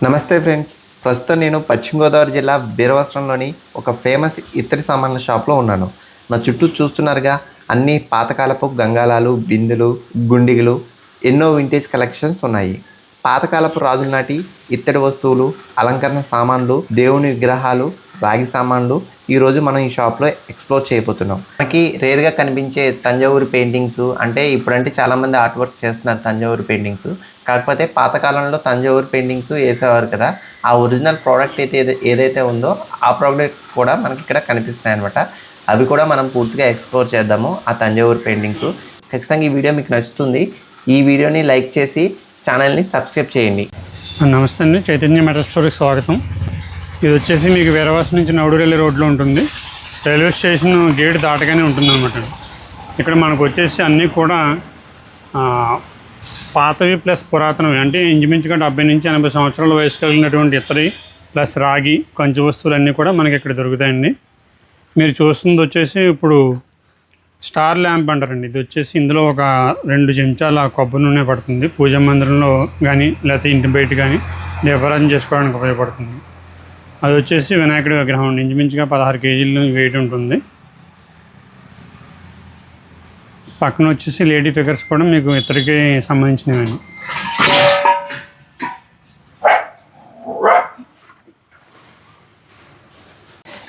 నమస్తే ఫ్రెండ్స్. ప్రస్తుతం నేను పశ్చిమ గోదావరి జిల్లా బీరవస్త్రంలోని ఒక ఫేమస్ ఇత్తడి సామాన్ల షాప్లో ఉన్నాను. నా చుట్టూ చూస్తున్నారుగా, అన్ని పాతకాలపు గంగాలాలు, బిందులు, గుండిగలు, ఎన్నో వింటేజ్ కలెక్షన్స్ ఉన్నాయి. పాతకాలపు రాజుల నాటి ఇత్తడి వస్తువులు, అలంకరణ సామాన్లు, దేవుని విగ్రహాలు, రాగి సామాన్లు ఈరోజు మనం ఈ షాప్లో ఎక్స్ప్లోర్ చేయబోతున్నాం. మనకి రేర్గా కనిపించే తంజావూరు పెయింటింగ్స్, అంటే ఇప్పుడంటే చాలామంది ఆర్ట్ వర్క్ చేస్తున్నారు తంజావూరు పెయింటింగ్స్. కాకపోతే పాతకాలంలో తంజావూరు పెయింటింగ్స్ వేసేవారు కదా, ఆ ఒరిజినల్ ప్రోడక్ట్ ఏదైతే ఉందో ఆ ప్రోడక్ట్ కూడా మనకి ఇక్కడ కనిపిస్తాయి అనమాట. అవి కూడా మనం పూర్తిగా ఎక్స్ప్లోర్ చేద్దాము, ఆ తంజావూరు పెయింటింగ్స్. ఖచ్చితంగా ఈ వీడియో మీకు నచ్చుతుంది. ఈ వీడియోని లైక్ చేసి ఛానల్ని సబ్స్క్రైబ్ చేయండి. నమస్తే అండి, చైతన్య మెటల్ స్టోరీకి స్వాగతం. ఇది వచ్చేసి మీకు వీరవాసం నుంచి నవడూరెల్లి రోడ్లో ఉంటుంది. రైల్వే స్టేషన్ గేట్ దాటగానే ఉంటుంది అనమాట. ఇక్కడ మనకు వచ్చేసి అన్నీ కూడా పాతవి ప్లస్ పురాతనవి, అంటే ఇంచుమించుగా 70 నుంచి 80 సంవత్సరాల వయసు కలిగినటువంటి ఇత్తడి ప్లస్ రాగి కంచు వస్తువులు అన్నీ కూడా మనకి ఇక్కడ దొరుకుతాయండి. మీరు చూస్తుంది వచ్చేసి ఇప్పుడు స్టార్ ల్యాంప్ అంటారండి. ఇది వచ్చేసి ఇందులో ఒక 2 చెంచాల కొబ్బరి నూనె పడుతుంది. పూజా మందిరంలో కానీ లేకపోతే ఇంటి బయట కానీ దీపారాధన చేసుకోవడానికి ఉపయోగపడుతుంది. అది వచ్చేసి వినాయకుడి విగ్రహం అండి. ఇంచుమించుగా 16 కేజీలు వెయిట్ ఉంటుంది. పక్కన వచ్చేసి లేడీ ఫిగర్స్ కూడా మీకు ఇద్దరికి సంబంధించినవి.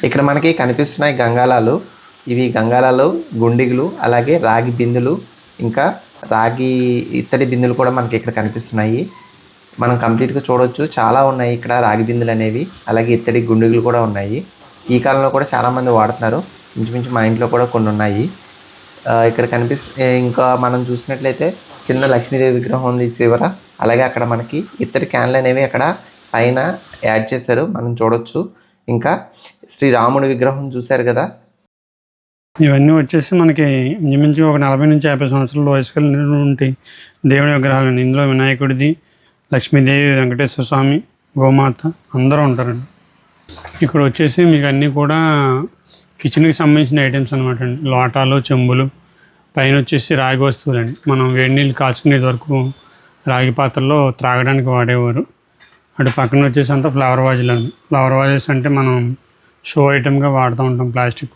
ఇక్కడ మనకి కనిపిస్తున్నాయి గంగాలాలు. ఇవి గంగాలాలు, గుండిగులు, అలాగే రాగి బిందులు, ఇంకా రాగి ఇత్తడి బిందులు కూడా మనకి ఇక్కడ కనిపిస్తున్నాయి. మనం కంప్లీట్గా చూడవచ్చు. చాలా ఉన్నాయి ఇక్కడ రాగి బిందులు అనేవి, అలాగే ఇత్తడి గుండిగులు కూడా ఉన్నాయి. ఈ కాలంలో కూడా చాలామంది వాడుతున్నారు. ఇంచుమించు మా ఇంట్లో కూడా కొన్ని ఉన్నాయి. ఇక్కడ ఇంకా మనం చూసినట్లయితే చిన్న లక్ష్మీదేవి విగ్రహం ఉంది చివర. అలాగే అక్కడ మనకి ఇత్తడి క్యాన్లు అనేవి అక్కడ పైన యాడ్ చేశారు, మనం చూడొచ్చు. ఇంకా శ్రీరాముడి విగ్రహం చూశారు కదా. ఇవన్నీ వచ్చేసి మనకి ఇంచుమించు ఒక 40 నుంచి 50 సంవత్సరాల వయసు కలిగినటువంటి దేవుడి విగ్రహాలండి. ఇందులో వినాయకుడిది, లక్ష్మీదేవి, వెంకటేశ్వర స్వామి, గోమాత అందరూ ఉంటారండి. ఇక్కడ వచ్చేసి మీకు అన్నీ కూడా కిచెన్కి సంబంధించిన ఐటమ్స్ అనమాట అండి. లోటాలు, చెంబులు, పైన వచ్చేసి రాగి వస్తువులండి. మనం వేడి నీళ్ళు కాచుకునేది వరకు రాగి పాత్రలో త్రాగడానికి వాడేవారు. అటు పక్కన వచ్చేసి అంతా ఫ్లవర్ వాజులు అండి. ఫ్లవర్ వాజెస్ అంటే మనం షో ఐటమ్గా వాడుతూ ఉంటాం. ప్లాస్టిక్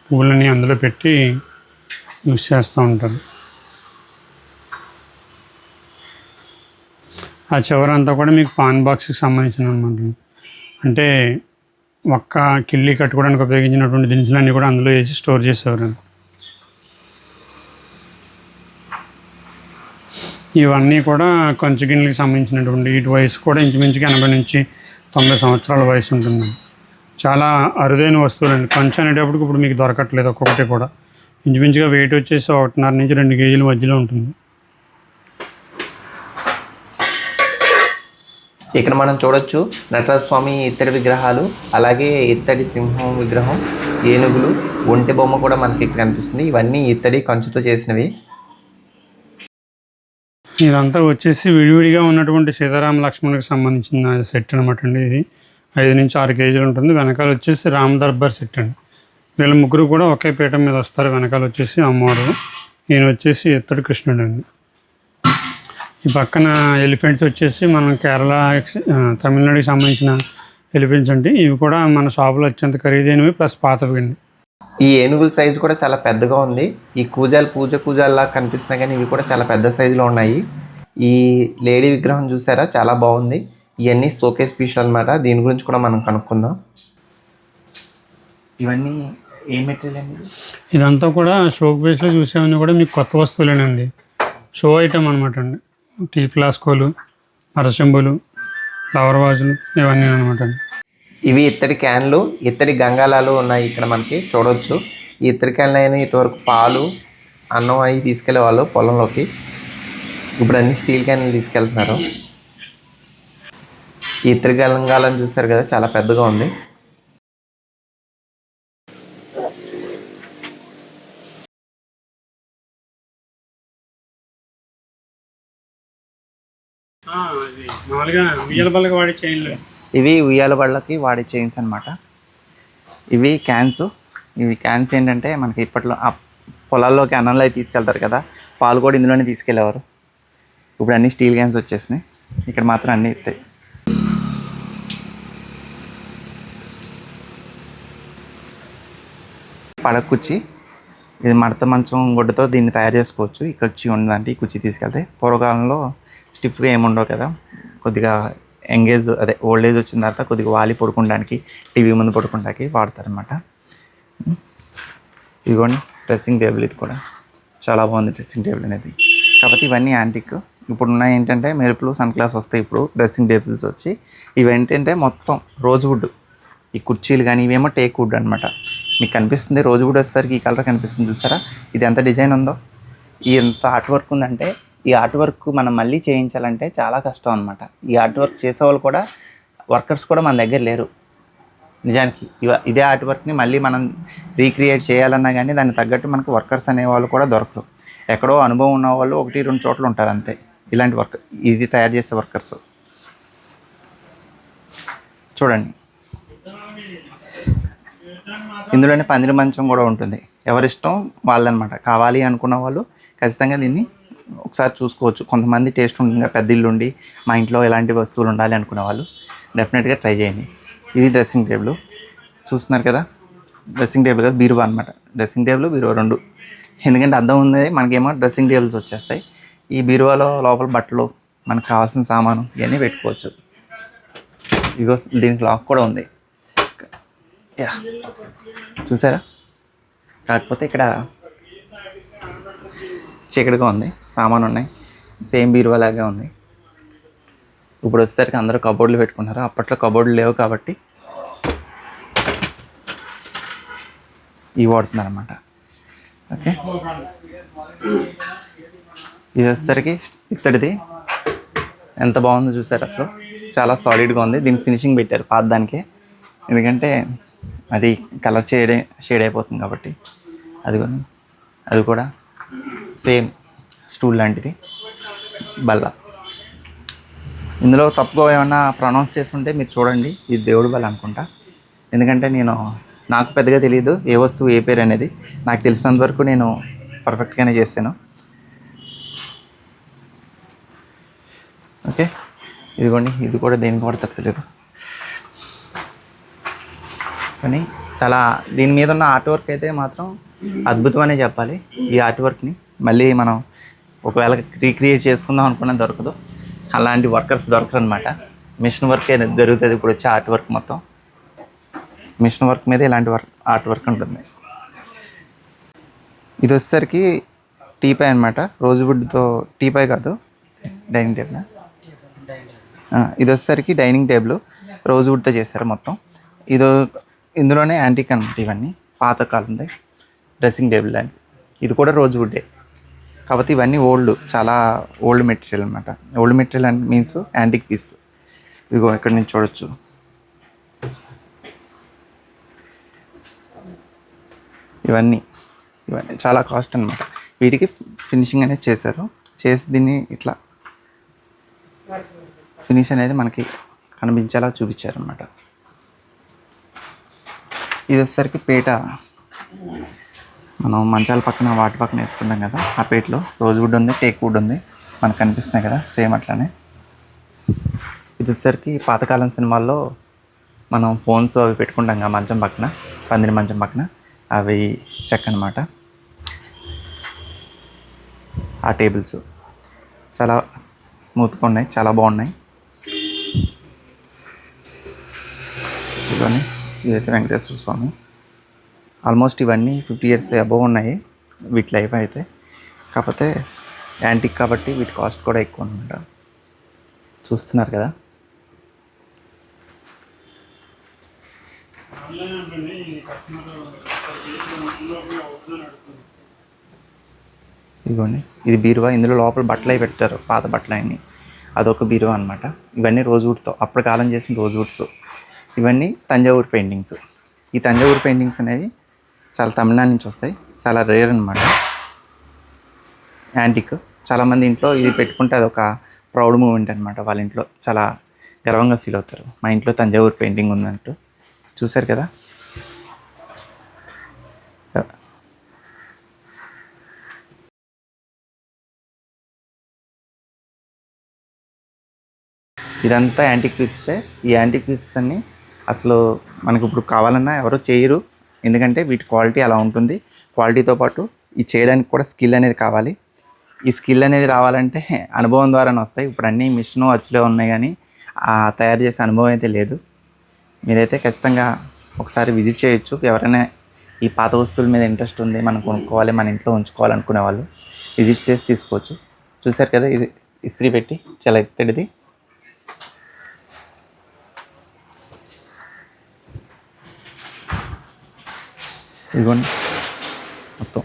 పువ్వులని అందులో పెట్టి యూస్ చేస్తూ ఉంటారు. ఆ చివరంతా కూడా మీకు పాన్ బాక్స్కి సంబంధించిన అనమాట. అంటే ఒక్క కిళ్ళి కట్టుకోవడానికి ఉపయోగించినటువంటి దినుసులన్నీ కూడా అందులో వేసి స్టోర్ చేసేవారు. ఇవన్నీ కూడా కంచు గిన్నెలకు సంబంధించినటువంటి వీటి వయసు కూడా ఇంచుమించుగా 80 నుంచి 90 సంవత్సరాల వయసు ఉంటుంది. చాలా అరుదైన వస్తువులండి. కంచు అనేటప్పటికి ఇప్పుడు మీకు దొరకట్లేదు. ఒక్కొక్కటి కూడా ఇంచుమించుగా వెయిట్ వచ్చేసి 1.5 నుంచి 2 కేజీల మధ్యలో ఉంటుంది. ఇక్కడ మనం చూడొచ్చు నటరాజస్వామి ఇత్తడి విగ్రహాలు, అలాగే ఇత్తడి సింహం విగ్రహం, ఏనుగులు, ఒంటె బొమ్మ కూడా మనకి ఇక్కడ కనిపిస్తుంది. ఇవన్నీ ఇత్తడి కంచుతో చేసినవి. ఇదంతా వచ్చేసి విడివిడిగా ఉన్నటువంటి సీతారామ లక్ష్మణుడికి సంబంధించిన సెట్ అనమాట అండి. ఇది 5 నుంచి 6 కేజీలు ఉంటుంది. వెనకాల వచ్చేసి రామ్ దర్బార్ సెట్ అండి. వీళ్ళ ముగ్గురు కూడా ఒకే పీఠం మీద వస్తారు. వెనకాల వచ్చేసి అమ్మవారు, ఈయన వచ్చేసి ఇత్తడి కృష్ణుడు అండి. ఈ పక్కన ఎలిఫెంట్స్ వచ్చేసి మనం కేరళ, తమిళనాడుకి సంబంధించిన ఎలిఫెంట్స్ అండి. ఇవి కూడా మన షాపులో అత్యంత ఖరీదైనవి ప్లస్ పాతవి అండి. ఈ ఏనుగుల సైజు కూడా చాలా పెద్దగా ఉంది. ఈ కూజాల్లా కనిపిస్తున్నాయి, కానీ ఇవి కూడా చాలా పెద్ద సైజులో ఉన్నాయి. ఈ లేడీ విగ్రహం చూసారా, చాలా బాగుంది. ఇవన్నీ షోకేస్ పీసులు అనమాట. దీని గురించి కూడా మనం కనుక్కుందాం. ఇవన్నీ ఏ మెటీరియల్ అండి? ఇదంతా కూడా షో పీస్లో చూసేవన్నీ కూడా మీకు కొత్త వస్తువులేనండి. షో ఐటమ్ అనమాట అండి. టీ ఫ్లాస్కోలు, అరచెంబులు, ఫ్లవర్ వాజులు, ఇవన్నీ అనమాట అండి. ఇవి ఇత్తడి క్యాన్లు, ఇత్తడి గంగాలాలు ఉన్నాయి ఇక్కడ మనకి చూడవచ్చు. ఈ ఇత్తడి క్యాన్లు అయినా ఇంతవరకు పాలు, అన్నం అవి తీసుకెళ్లేవాళ్ళు పొలంలోకి. ఇప్పుడు అన్ని స్టీల్ క్యాన్లు తీసుకెళ్తున్నారు. ఈ ఇత్తడి గంగాలను చూస్తారు కదా, చాలా పెద్దగా ఉంది. ఇవి ఉయ్యాల బళ్ళకి వాడే చైన్స్ అనమాట. ఇవి క్యాన్స్. ఇవి క్యాన్స్ ఏంటంటే మనకి ఇప్పట్లో పొలాల్లోకి అన్నంలో తీసుకెళ్తారు కదా, పాలు కూడా ఇందులోనే తీసుకెళ్ళేవారు. ఇప్పుడు అన్ని స్టీల్ క్యాన్స్ వచ్చేసినాయి. ఇక్కడ మాత్రం అన్నీ ఇస్తాయి. పడక కుర్చీ. ఇది మడత మంచం గుడ్డతో దీన్ని తయారు చేసుకోవచ్చు. ఈ కుర్చీ ఉందంటే ఈ కుర్చీ తీసుకెళ్తే పూర్వకాలంలో స్టిఫ్గా ఏమి ఉండవు కదా, కొద్దిగా ఓల్డ్ ఏజ్ వచ్చిన తర్వాత కొద్దిగా వాలి పడుకోవడానికి, టీవీ ముందు పడుకోవడానికి వాడతారనమాట. ఇదిగోండి డ్రెస్సింగ్ టేబుల్, ఇది కూడా చాలా బాగుంది డ్రెస్సింగ్ టేబుల్ అనేది. కాకపోతే ఇవన్నీ యాంటిక్. ఇప్పుడున్న ఏంటంటే మెరుపులు సన్ గ్లాస్ వస్తాయి ఇప్పుడు డ్రెస్సింగ్ టేబుల్స్ వచ్చి. ఇవి ఏంటంటే మొత్తం రోజ్వుడ్. ఈ కుర్చీలు కానీ ఇవేమో టేక్ వుడ్ అనమాట. మీకు కనిపిస్తుంది రోజ్వుడ్ వచ్చేసరికి ఈ కలర్ కనిపిస్తుంది చూసారా, ఇది ఎంత డిజైన్ ఉందో, ఎంత ఆర్ట్ వర్క్ ఉందంటే ఈ ఆర్ట్ వర్క్ మనం మళ్ళీ చేయించాలంటే చాలా కష్టం అనమాట. ఈ ఆర్ట్ వర్క్ చేసేవాళ్ళు కూడా, వర్కర్స్ కూడా మన దగ్గర లేరు నిజానికి. ఇదే ఆర్ట్ వర్క్ని మళ్ళీ మనం రీక్రియేట్ చేయాలన్నా కానీ దానికి తగ్గట్టు మనకు వర్కర్స్ అనేవాళ్ళు కూడా దొరకరు. ఎక్కడో అనుభవం ఉన్న వాళ్ళు 1-2 చోట్ల ఉంటారు అంతే ఇలాంటి వర్క్, ఇది తయారు చేసే వర్కర్స్. చూడండి ఇందులోనే పందిరి మంచం కూడా ఉంటుంది. ఎవరిష్టం వాళ్ళదనమాట. కావాలి అనుకున్న వాళ్ళు ఖచ్చితంగా దీన్ని ఒకసారి చూసుకోవచ్చు. కొంతమంది టేస్ట్ ఉంటుంది, పెద్ద ఇల్లు ఉండి మా ఇంట్లో ఎలాంటి వస్తువులు ఉండాలి అనుకునే వాళ్ళు డెఫినెట్గా ట్రై చేయండి. ఇది డ్రెస్సింగ్ టేబుల్ చూస్తున్నారు కదా, డ్రెస్సింగ్ టేబుల్ కదా, బీరువా అనమాట. డ్రెస్సింగ్ టేబుల్ బీరువా రెండు, ఎందుకంటే అద్దం ఉంది మనకేమో డ్రెస్సింగ్ టేబుల్స్ వచ్చేస్తాయి. ఈ బీరువాలో లోపల బట్టలు, మనకు కావాల్సిన సామాను ఇవన్నీ పెట్టుకోవచ్చు. ఇగో దీనికి లాక్ కూడా ఉంది, యా చూసారా. కాకపోతే ఇక్కడ చీకటిగా ఉంది, సామాను ఉన్నాయి, సేమ్ బీరువా లాగా ఉంది. ఇప్పుడు వచ్చేసరికి అందరూ కబోర్డులు పెట్టుకున్నారు, అప్పట్లో కబోర్డులు లేవు కాబట్టి ఇవి వాడుతున్నారు అన్నమాట. ఓకే, ఇది వచ్చేసరికి ఇత్తడిది, ఎంత బాగుందో చూసారు అసలు, చాలా సాలిడ్గా ఉంది. దీనికి ఫినిషింగ్ పెట్టారు పాత దానికే, ఎందుకంటే అది కలర్ షేడ్ అయిపోతుంది కాబట్టి. అది కూడా సేమ్ స్టూల్ లాంటిది, బల్ల. ఇందులో తప్పుగా ఏమన్నా ప్రొనౌన్స్ చేస్తుంటే మీరు చూడండి, ఇది దేవుడి బల్ల అనుకుంటా. ఎందుకంటే నాకు పెద్దగా తెలియదు ఏ వస్తువు ఏ పేరు అనేది. నాకు తెలిసినంత వరకు నేను పర్ఫెక్ట్గానే చేస్తాను. ఓకే, ఇదిగోండి, ఇది కూడా దేనికి కూడా తెలియదు కానీ చాలా దీని మీద ఉన్న ఆర్ట్ వర్క్ అయితే మాత్రం అద్భుతమనే చెప్పాలి. ఈ ఆర్ట్ వర్క్ని మళ్ళీ మనం ఒకవేళ రీక్రియేట్ చేసుకుందాం అనుకున్నా దొరకదు, అలాంటి వర్కర్స్ దొరకరు అనమాట. మిషన్ వర్కే జరుగుతుంది ఇప్పుడు వచ్చే ఆర్ట్ వర్క్ మొత్తం. మిషన్ వర్క్ మీద ఇలాంటి ఆర్ట్ వర్క్ ఉంటుంది. ఇది వచ్చేసరికి టీపాయ్ అనమాట, రోజ్వుడ్తో. టీపాయ్ కాదు, డైనింగ్ టేబుల్. ఇది వచ్చేసరికి డైనింగ్ టేబుల్ రోజ్వుడ్తో చేశారు మొత్తం. ఇందులోనే యాంటిక్ అనమాట, ఇవన్నీ పాతకాలంది డ్రెస్సింగ్ టేబుల్ లాంటి. ఇది కూడా రోజ్వుడ్డే, కాకపోతే ఇవన్నీ చాలా ఓల్డ్ మెటీరియల్ అనమాట. ఓల్డ్ మెటీరియల్ అంటే మీన్స్ యాంటిక్ పీస్. ఇదిగో ఇక్కడ నుంచి చూడొచ్చు. ఇవన్నీ చాలా కాస్ట్ అనమాట. వీటికి ఫినిషింగ్ అనేది చేసి దీన్ని ఇట్లా ఫినిష్ అనేది మనకి కనిపించేలా చూపించారనమాట. ఇది వచ్చేసరికి పీట, మనం మంచాల పక్కన వాటి పక్కన వేసుకుంటాం కదా, ఆ పీటలో రోజ్వుడ్ ఉంది, టేక్ వుడ్ ఉంది, మనకు కనిపిస్తున్నాయి కదా సేమ్ అట్లానే. ఇది వచ్చేసరికి పాతకాలం సినిమాల్లో మనం ఫోన్స్ అవి పెట్టుకుంటాం కదా మంచం పక్కన, పందిరి మంచం పక్కన, అవి చెక్క అనమాట. ఆ టేబుల్స్ చాలా స్మూత్గా ఉన్నాయి, చాలా బాగున్నాయి. ఇదైతే వెంకటేశ్వర స్వామి. ఆల్మోస్ట్ ఇవన్నీ 50 years అబోవ్ ఉన్నాయి వీటి లైఫ్ అయితే. కాకపోతే యాంటిక్ కాబట్టి వీటి కాస్ట్ కూడా ఎక్కువ అనమాట. చూస్తున్నారు కదా. ఇదిగోండి, ఇది బీరువా. ఇందులో లోపల బట్టలు అవి పెట్టారు, పాత బట్టలు అన్నీ. అదొక బీరువా అనమాట. ఇవన్నీ రోజ్వుడ్తో, అప్పటి కాలం చేసిన రోజ్వుడ్స్. ఇవన్నీ తంజావూరు పెయింటింగ్స్. ఈ తంజావూరు పెయింటింగ్స్ అనేవి చాలా తమిళనాడు నుంచి వస్తాయి, చాలా రేర్ అనమాట. యాంటిక్. చాలామంది ఇంట్లో ఇది పెట్టుకుంటే అదొక ప్రౌడ్ మూమెంట్ అనమాట. వాళ్ళ ఇంట్లో చాలా గర్వంగా ఫీల్ అవుతారు, మా ఇంట్లో తంజావూరు పెయింటింగ్ ఉందంటూ. చూశారు కదా. ఇదంతా యాంటిక్ పీసెసే. ఈ యాంటిక్ పీసెస్ అన్నీ అసలు మనకి ఇప్పుడు కావాలన్నా ఎవరో చేయరు, ఎందుకంటే వీటి క్వాలిటీ అలా ఉంటుంది. క్వాలిటీతో పాటు ఇది చేయడానికి కూడా స్కిల్ అనేది కావాలి. ఈ స్కిల్ అనేది రావాలంటే అనుభవం ద్వారానే వస్తాయి. ఇప్పుడు అన్నీ మిషన్ అచ్చులే ఉన్నాయి కానీ తయారు చేసే అనుభవం అయితే లేదు. మీరైతే ఖచ్చితంగా ఒకసారి విజిట్ చేయొచ్చు. ఎవరైనా ఈ పాత వస్తువుల మీద ఇంట్రెస్ట్ ఉంది, మనం కొనుక్కోవాలి, మన ఇంట్లో ఉంచుకోవాలనుకునే వాళ్ళు విజిట్ చేసి తీసుకోవచ్చు. చూసారు కదా, ఇది ఇస్త్రీ పెట్టి చాలా ఎత్తడిది. ఇదిగోండి మొత్తం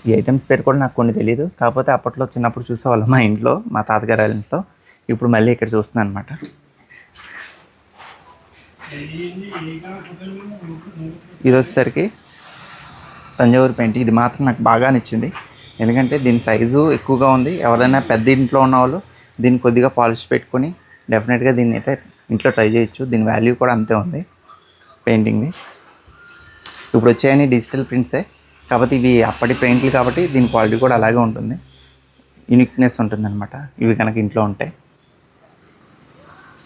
ఈ ఐటమ్స్ పేరు కూడా నాకు కొన్ని తెలియదు. కాకపోతే అప్పట్లో చిన్నప్పుడు చూసేవాళ్ళం మా ఇంట్లో, మా తాతగారి వాళ్ళ ఇంట్లో. ఇప్పుడు మళ్ళీ ఇక్కడ చూస్తున్నాను అనమాట. ఇది వచ్చేసరికి తంజావూరు పెయింట్. ఇది మాత్రం నాకు బాగా నచ్చింది, ఎందుకంటే దీని సైజు ఎక్కువగా ఉంది. ఎవరైనా పెద్ద ఇంట్లో ఉన్న వాళ్ళు దీన్ని కొద్దిగా పాలిష్ పెట్టుకొని డెఫినెట్గా దీన్ని అయితే ఇంట్లో ట్రై చేయొచ్చు. దీని వాల్యూ కూడా అంతే ఉంది పెయింటింగ్ది. ఇప్పుడు వచ్చాయని డిజిటల్ ప్రింట్సే, కాబట్టి ఇవి అప్పటి పెయింట్లు కాబట్టి దీని క్వాలిటీ కూడా అలాగే ఉంటుంది, యూనిక్నెస్ ఉంటుందన్నమాట ఇవి కనుక ఇంట్లో ఉంటాయి.